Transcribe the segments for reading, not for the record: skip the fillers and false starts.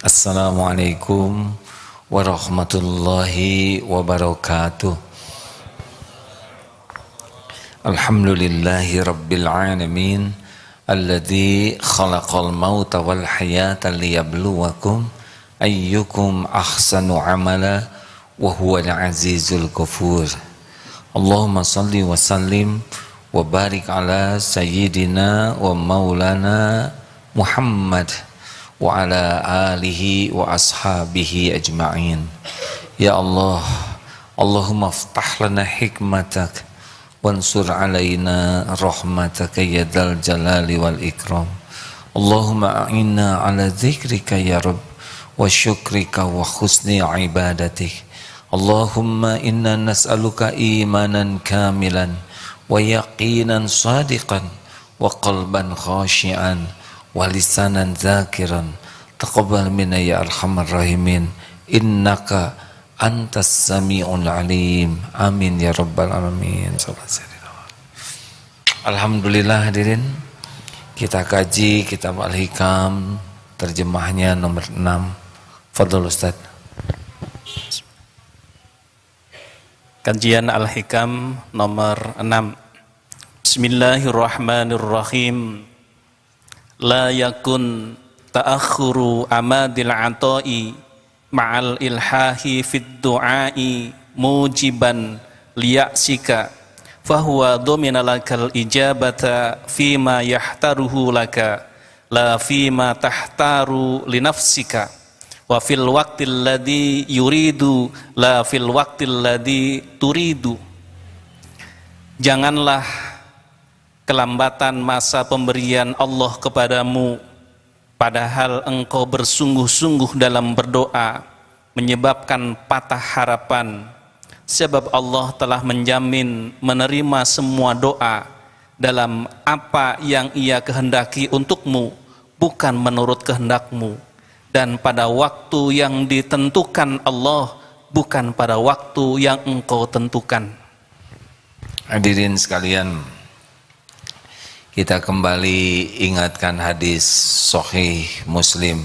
Assalamualaikum warahmatullahi wabarakatuh. Alhamdulillahi rabbil alamin alladzi khalaqal mauta wal hayata liyabluwakum ayyukum ahsanu amala wa huwal azizul ghafur. Allahumma salli wa sallim wa barik ala sayyidina wa maulana Muhammad wa ala alihi wa ashabihi ajma'in. Ya Allah, Allahumma aftah lana hikmatak wansur alaina rahmataka ya dzal jalali wal ikram. Allahumma a'inna ala dzikrika ya Rabb wa syukrika wa husni ibadatik. Allahumma inna nas'aluka imanan kamilan wa yaqinan sadiqan wa qalban khashi'an wa lisanan zakiran. Taqabbal minna ya arhamar rahimin innaka antas sami'ul alim. Amin ya rabbal alamin. Alhamdulillah hadirin, kita kaji kitab Al-Hikam, terjemahnya nomor 6. Fadhol Ustaz. Kajian Al-Hikam nomor 6. Bismillahirrahmanirrahim. La yakun ta'akhuru amadil ata'i ma'al ilhahi fid du'ai mujiban liya'sika fahuwa domina lakal ijabata fima yahtaruhu laka la fima tahtaru linafsika wa fil waqtil ladhi yuridu la fil waqtil ladhi turidu. Janganlah kelambatan masa pemberian Allah kepadamu, padahal engkau bersungguh-sungguh dalam berdoa, menyebabkan patah harapan, sebab Allah telah menjamin menerima semua doa dalam apa yang Ia kehendaki untukmu, bukan menurut kehendakmu, dan pada waktu yang ditentukan Allah, bukan pada waktu yang engkau tentukan. Hadirin sekalian, kita kembali ingatkan hadis sahih Muslim,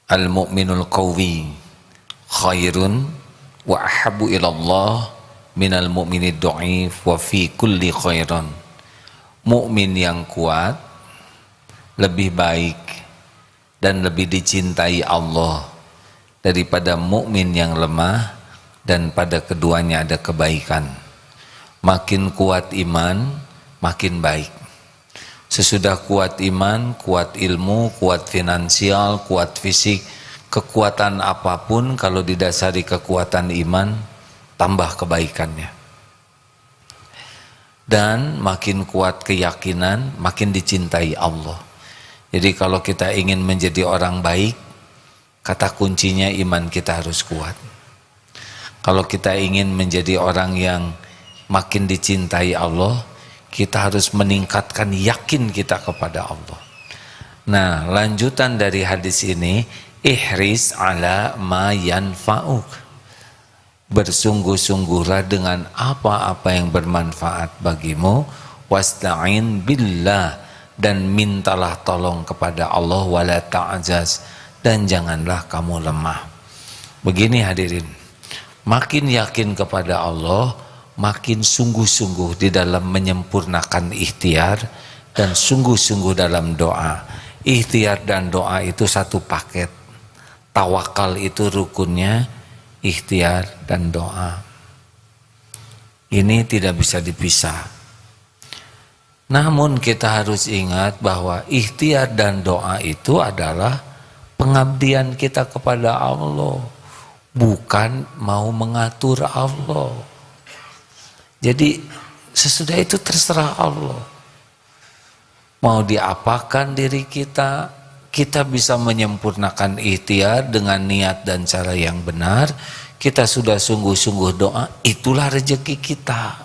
al-mu'minul qawi khairun wa ahabbu ilallah minal mu'minid dha'if wa fi kulli khairan. Mukmin yang kuat lebih baik dan lebih dicintai Allah daripada mukmin yang lemah, dan pada keduanya ada kebaikan. Makin kuat iman, makin baik. Sesudah kuat iman, kuat ilmu, kuat finansial, kuat fisik, kekuatan apapun kalau didasari kekuatan iman, tambah kebaikannya. Dan makin kuat keyakinan, makin dicintai Allah. Jadi kalau kita ingin menjadi orang baik, kata kuncinya iman kita harus kuat. Kalau kita ingin menjadi orang yang makin dicintai Allah, kita harus meningkatkan yakin kita kepada Allah. Nah, lanjutan dari hadis ini, ihris ala ma yanfa'uk. Bersungguh-sungguhlah dengan apa-apa yang bermanfaat bagimu, wasta'in billah, dan mintalah tolong kepada Allah, wala ta'jaz, dan janganlah kamu lemah. Begini hadirin, makin yakin kepada Allah, makin sungguh-sungguh di dalam menyempurnakan ikhtiar dan sungguh-sungguh dalam doa. Ikhtiar dan doa itu satu paket. Tawakal itu rukunnya, ikhtiar dan doa. Ini tidak bisa dipisah. Namun kita harus ingat bahwa ikhtiar dan doa itu adalah pengabdian kita kepada Allah, bukan mau mengatur Allah. Jadi sesudah itu terserah Allah. Mau diapakan diri kita, kita bisa menyempurnakan ikhtiar dengan niat dan cara yang benar. Kita sudah sungguh-sungguh doa, itulah rezeki kita.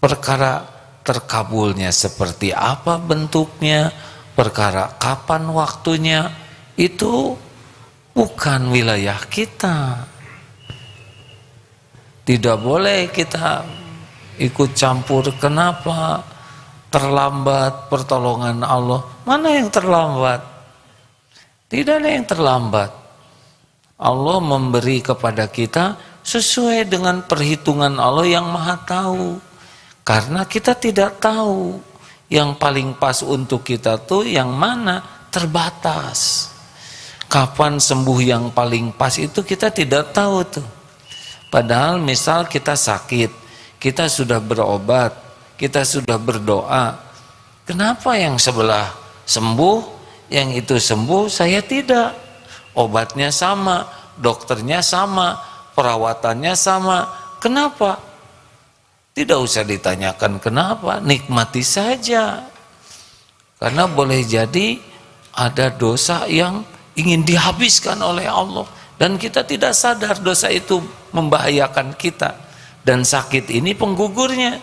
Perkara terkabulnya seperti apa bentuknya, perkara kapan waktunya, itu bukan wilayah kita. Tidak boleh kita ikut campur. Kenapa terlambat pertolongan Allah? Mana yang terlambat? Tidak ada yang terlambat. Allah memberi kepada kita sesuai dengan perhitungan Allah yang Maha Tahu. Karena kita tidak tahu yang paling pas untuk kita tuh yang mana, terbatas. Kapan sembuh yang paling pas itu kita tidak tahu tuh. Padahal misal kita sakit, kita sudah berobat, kita sudah berdoa. Kenapa yang sebelah sembuh, yang itu sembuh, saya tidak? Obatnya sama, dokternya sama, perawatannya sama. Kenapa? Tidak usah ditanyakan kenapa, nikmati saja. Karena boleh jadi ada dosa yang ingin dihabiskan oleh Allah dan kita tidak sadar dosa itu membahayakan kita, dan sakit ini penggugurnya.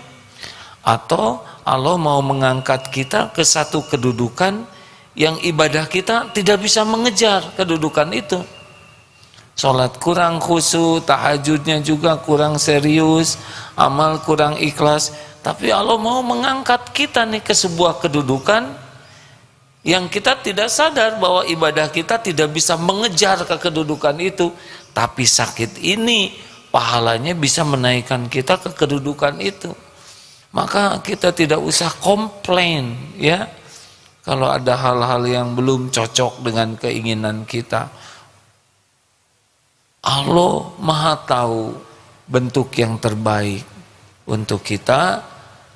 Atau Allah mau mengangkat kita ke satu kedudukan yang ibadah kita tidak bisa mengejar kedudukan itu. Sholat kurang khusyuk, tahajudnya juga kurang serius, amal kurang ikhlas. Tapi Allah mau mengangkat kita nih ke sebuah kedudukan yang kita tidak sadar bahwa ibadah kita tidak bisa mengejar ke kedudukan itu. Tapi sakit ini pahalanya bisa menaikkan kita ke kedudukan itu. Maka kita tidak usah komplain ya kalau ada hal-hal yang belum cocok dengan keinginan kita. Allah Maha tahu bentuk yang terbaik untuk kita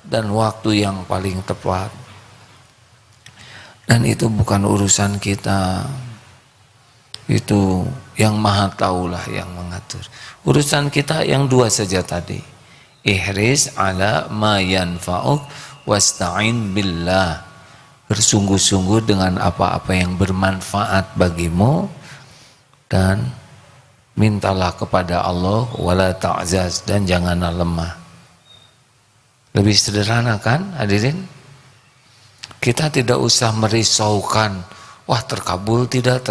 dan waktu yang paling tepat. Dan itu bukan urusan kita. Itu yang Maha tahulah yang mengatur. Urusan kita yang dua saja tadi. Ihris ala ma yanfa'uk wasta'in billah. Bersungguh-sungguh dengan apa-apa yang bermanfaat bagimu dan mintalah kepada Allah, wala ta'zaz, dan janganlah lemah. Lebih sederhana kan hadirin? Kita tidak usah merisaukan, wah terkabul tidak.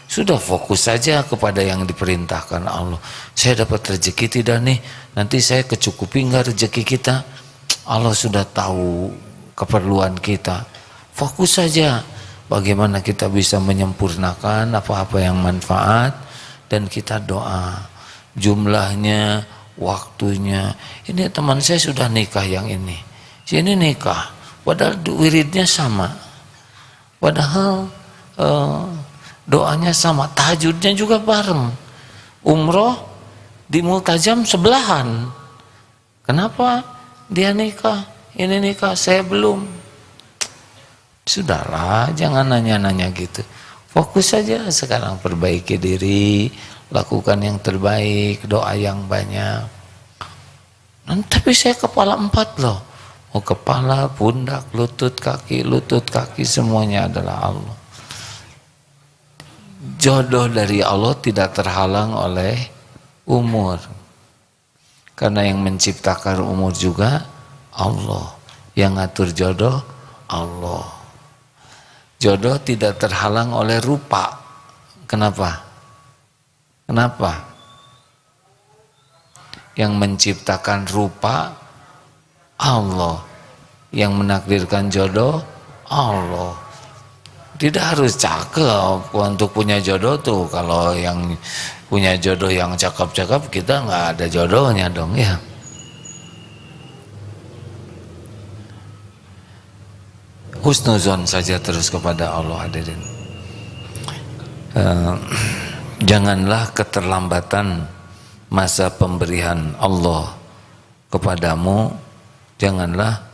Sudah fokus saja kepada yang diperintahkan Allah. Saya dapat rezeki tidak nih? Nanti saya kecukupi enggak rezeki kita? Allah sudah tahu keperluan kita. Fokus saja bagaimana kita bisa menyempurnakan apa-apa yang manfaat. Dan kita doa, jumlahnya, waktunya. Ini teman saya sudah nikah yang ini, sini nikah, padahal wiridnya sama, padahal doanya sama, tahajudnya juga bareng, umroh di Multajam sebelahan. Kenapa dia nikah, ini nikah, saya belum? Sudahlah, jangan nanya-nanya gitu. Fokus saja sekarang, perbaiki diri, lakukan yang terbaik, doa yang banyak. Tapi saya kepala 4 loh. Oh, kepala, pundak, lutut, kaki semuanya adalah Allah. Jodoh dari Allah tidak terhalang oleh umur. Karena yang menciptakan umur juga Allah. Yang ngatur jodoh Allah. Jodoh tidak terhalang oleh rupa. Kenapa? Yang menciptakan rupa Allah. Yang menakdirkan jodoh Allah. Tidak harus cakep untuk punya jodoh tuh. Kalau yang punya jodoh yang cakep-cakep, kita nggak ada jodohnya dong ya. Husnuzon saja terus kepada Allah hadirin. Janganlah keterlambatan masa pemberian Allah kepadamu. Janganlah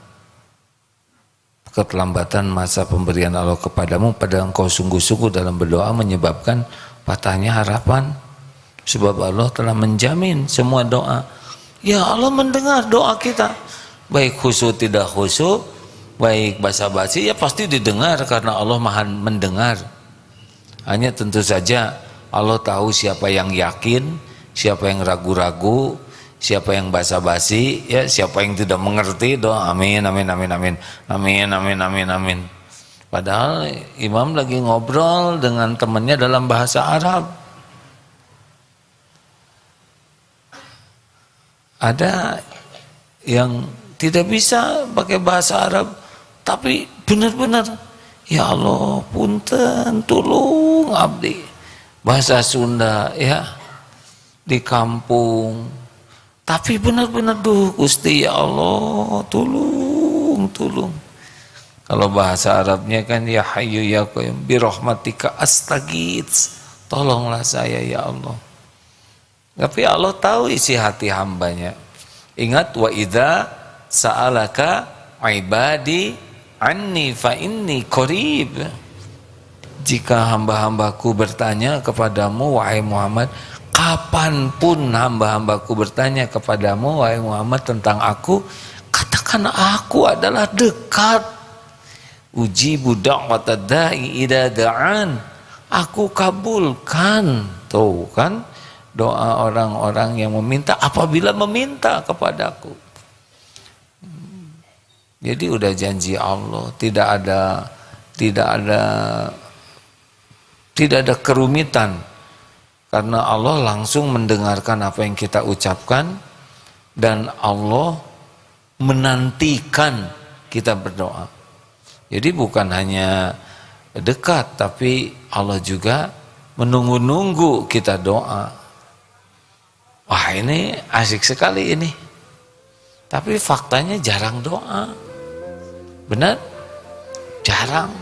keterlambatan masa pemberian Allah kepadamu pada engkau sungguh-sungguh dalam berdoa menyebabkan patahnya harapan. Sebab Allah telah menjamin semua doa. Ya Allah mendengar doa kita. Baik khusyuk tidak khusyuk, baik basa-basi, ya pasti didengar karena Allah Maha mendengar. Hanya tentu saja Allah tahu siapa yang yakin, siapa yang ragu-ragu, siapa yang basa-basi, ya siapa yang tidak mengerti doa amin amin amin amin amin amin amin amin. Padahal imam lagi ngobrol dengan temannya dalam bahasa Arab. Ada yang tidak bisa pakai bahasa Arab, tapi benar-benar Ya Allah, punten, tulung abdi. Bahasa Sunda ya, di kampung. Tapi benar-benar duh Gusti, ya Allah, tulung. Kalau bahasa Arabnya kan ya Hayyu ya Qayyum bi rahmatika astaghits. Tolonglah saya ya Allah. Tapi Allah tahu isi hati hambanya. Ingat, wa idza sa'alaka ibadi anni fa inni qarib. Jika hamba-hambaku bertanya kepadamu wahai Muhammad, kapanpun hamba-hambaku bertanya kepadamu wahai Muhammad tentang aku, katakan aku adalah dekat. Ujibu da'watad da'i idza da'an. Aku kabulkan. Tuh kan doa orang-orang yang meminta apabila meminta kepadaku. Jadi udah janji Allah, tidak ada kerumitan, karena Allah langsung mendengarkan apa yang kita ucapkan dan Allah menantikan kita berdoa. Jadi bukan hanya dekat, tapi Allah juga menunggu-nunggu kita doa. Wah, ini asik sekali ini. Tapi faktanya jarang doa. Benar? Jarang.